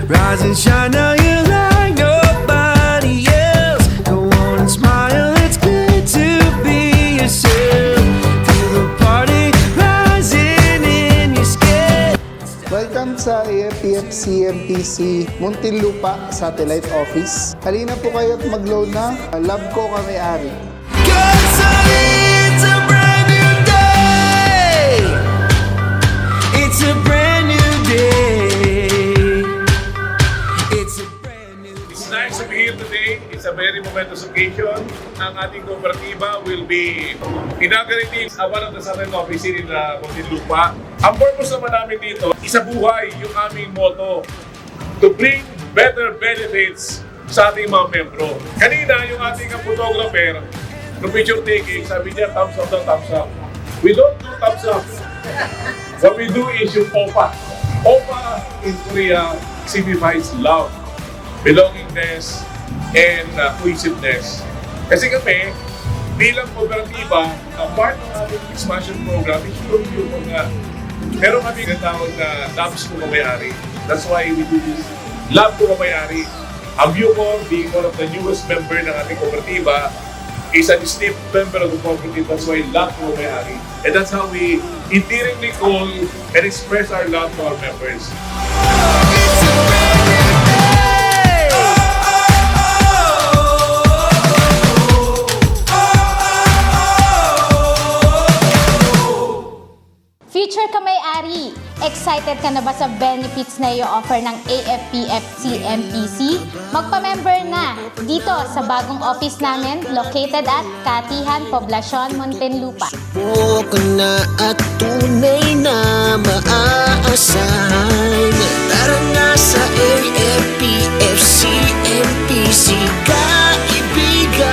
Rise and shine, now you're like nobody else. Go on and smile, it's good to be yourself. Feel the party rising in your skin. Welcome sa AFPF-CMPC Muntinlupa Satellite Office. Halina po kayo at mag-load na Love Ko Kami Ari. Cause it's a brand new day. It's a brand new day. It's a brand new day. It's nice to be here today. It's a very momentous occasion. Ang ating kooperatiba will be inaugurating one of the satellite offices in Muntinlupa. Ang purpose naman namin dito, isabuhay yung aming motto to bring better benefits sa ating mga membro. Kanina, yung ating photographer, no picture taking, sabi niya, thumbs up daw, thumbs up. We don't do thumbs up. What we do is yung OPA. OPA in Korea signifies love, belongingness, and cohesiveness. Kasi kami, bilang kooperatiba, part ng aming expansion program is yung mga meron kami tinatawag na Loves Ko Kamayari. That's why we do this. Love Ko Kamayari. Ang Bucor, being one of the newest member ng ating kooperatiba, is an esteemed member of the cooperative. That's why Love Ko Kamayari. And that's how we endearingly call and express our love to our members. It's a brand new day. Future Kamay-Ari, excited ka na ba sa benefits na i-offer ng AFPF-CMPC? Magpa-member na dito sa bagong office namin located at Katihan, Poblacion, Muntinlupa. Subuko na at tunay na maaasahan. Tara na sa AFPF-CMPC kaibigan.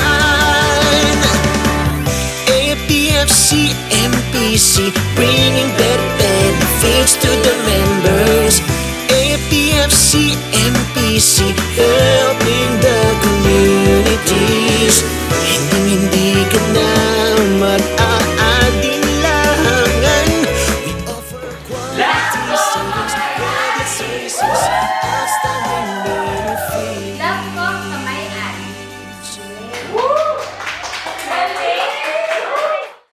AFPF-CMPC bringing better benefits to the members. AFPF-CMPC helping the